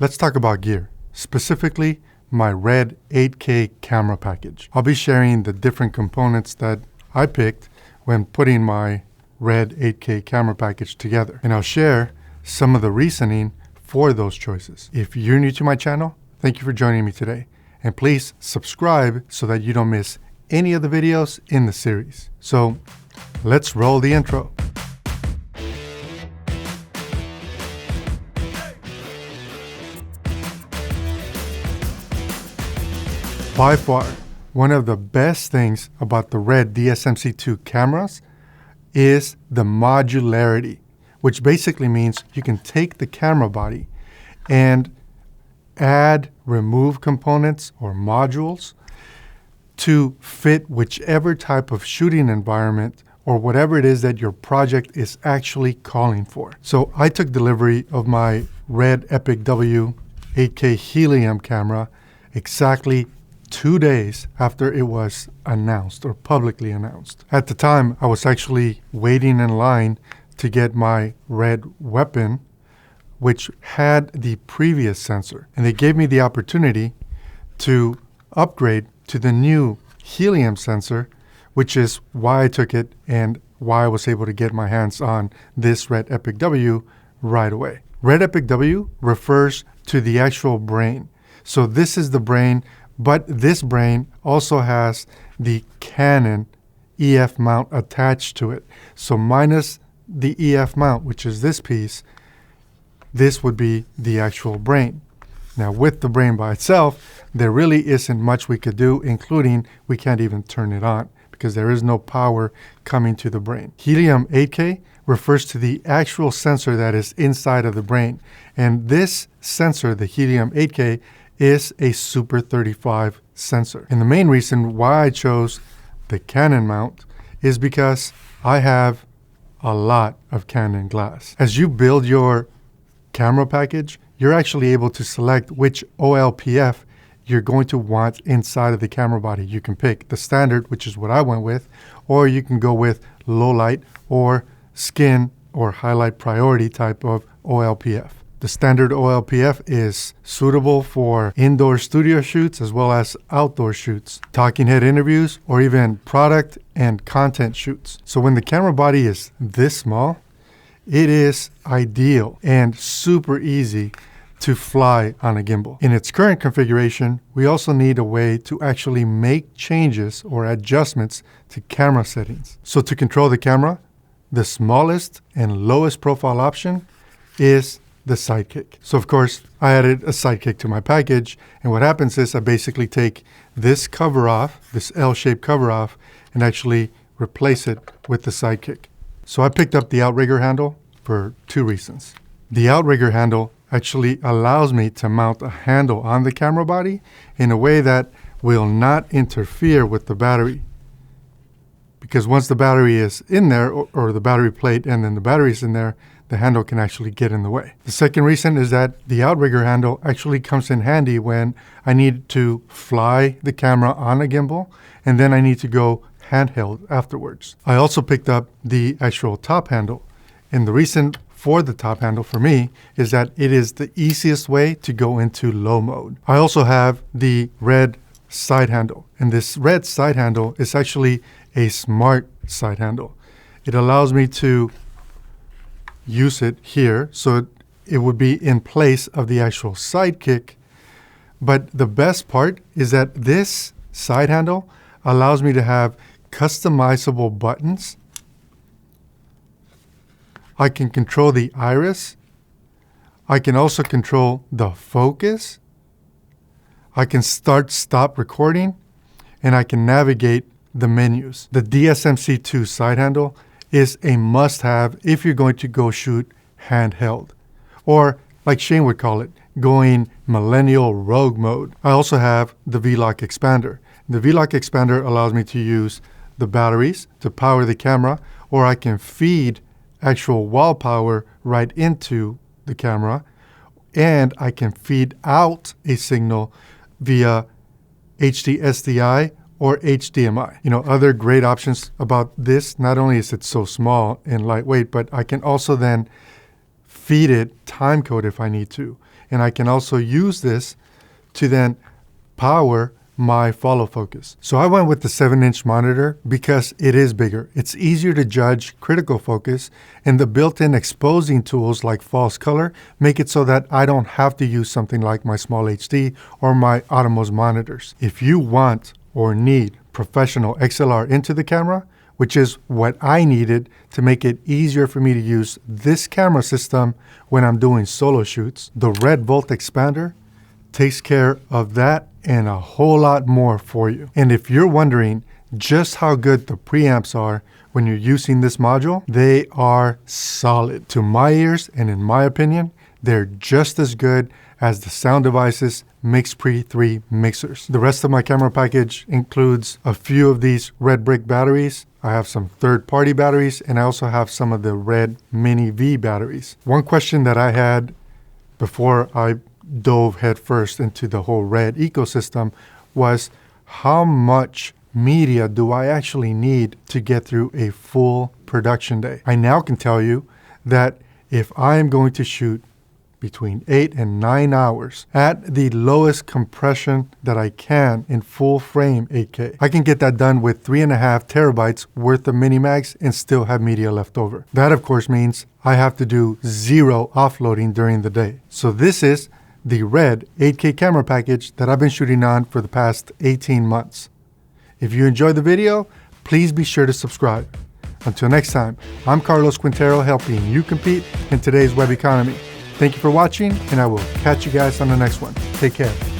Let's talk about gear, specifically my RED 8K camera package. I'll be sharing the different components that I picked when putting my RED 8K camera package together. And I'll share some of the reasoning for those choices. If you're new to my channel, thank you for joining me today. And please subscribe so that you don't miss any of the videos in the series. So let's roll the intro. By far, one of the best things about the RED DSMC2 cameras is the modularity, which basically means you can take the camera body and add, remove components or modules to fit whichever type of shooting environment or whatever it is that your project is actually calling for. So I took delivery of my RED Epic W 8K Helium camera exactly 2 days after it was announced or publicly announced. At the time, I was actually waiting in line to get my RED weapon, which had the previous sensor. And they gave me the opportunity to upgrade to the new Helium sensor, which is why I took it and why I was able to get my hands on this RED Epic W right away. RED Epic W refers to the actual brain. So this is the brain, but this brain also has the Canon EF mount attached to it. So minus the EF mount, which is this piece, this would be the actual brain. Now with the brain by itself, there really isn't much we could do, including we can't even turn it on because there is no power coming to the brain. Helium 8K refers to the actual sensor that is inside of the brain. And this sensor, the Helium 8K, is a Super 35 sensor. And the main reason why I chose the Canon mount is because I have a lot of Canon glass. As you build your camera package, you're actually able to select which OLPF you're going to want inside of the camera body. You can pick the standard, which is what I went with, or you can go with low light or skin or highlight priority type of OLPF. The standard OLPF is suitable for indoor studio shoots as well as outdoor shoots, talking head interviews, or even product and content shoots. So when the camera body is this small, it is ideal and super easy to fly on a gimbal. In its current configuration, we also need a way to actually make changes or adjustments to camera settings. So to control the camera, the smallest and lowest profile option is the sidekick. So of course, I added a sidekick to my package, and what happens is I basically take this cover off, this L-shaped cover off, and actually replace it with the sidekick. So I picked up the Outrigger handle for two reasons. The Outrigger handle actually allows me to mount a handle on the camera body in a way that will not interfere with the battery. Because once the battery is in there, or the battery plate and then the battery is in there, the handle can actually get in the way. The second reason is that the Outrigger handle actually comes in handy when I need to fly the camera on a gimbal and then I need to go handheld afterwards. I also picked up the actual top handle, and the reason for the top handle for me is that it is the easiest way to go into low mode. I also have the RED side handle, and this RED side handle is actually a smart side handle. It allows me to use it here, so it would be in place of the actual sidekick. But the best part is that this side handle allows me to have customizable buttons. I can control the iris. I can also control the focus. I can stop recording, and I can navigate the menus. The DSMC2 side handle is a must-have if you're going to go shoot handheld, or like Shane would call it, going millennial rogue mode. I also have the V-Lock expander. The V-Lock expander allows me to use the batteries to power the camera, or I can feed actual wall power right into the camera, and I can feed out a signal via HD SDI or HDMI. Other great options about this, not only is it so small and lightweight, but I can also then feed it time code if I need to. And I can also use this to then power my follow focus. So I went with the 7-inch monitor because it is bigger. It's easier to judge critical focus, and the built-in exposing tools like false color make it so that I don't have to use something like my Small HD or my Atomos monitors. If you want or need professional XLR into the camera, which is what I needed to make it easier for me to use this camera system when I'm doing solo shoots, the RED Volt Expander takes care of that and a whole lot more for you. And if you're wondering just how good the preamps are when you're using this module, they are solid. To my ears, and in my opinion, they're just as good as the Sound Devices MixPre 3 mixers. The rest of my camera package includes a few of these Red Brick batteries. I have some third-party batteries, and I also have some of the Red Mini V batteries. One question that I had before I dove headfirst into the whole RED ecosystem was, how much media do I actually need to get through a full production day? I now can tell you that if I am going to shoot between 8 and 9 hours at the lowest compression that I can in full frame 8K, I can get that done with 3.5 terabytes worth of Minimags and still have media left over. That of course means I have to do 0 offloading during the day. So this is the RED 8K camera package that I've been shooting on for the past 18 months. If you enjoyed the video, please be sure to subscribe. Until next time, I'm Carlos Quintero, helping you compete in today's web economy. Thank you for watching, and I will catch you guys on the next one. Take care.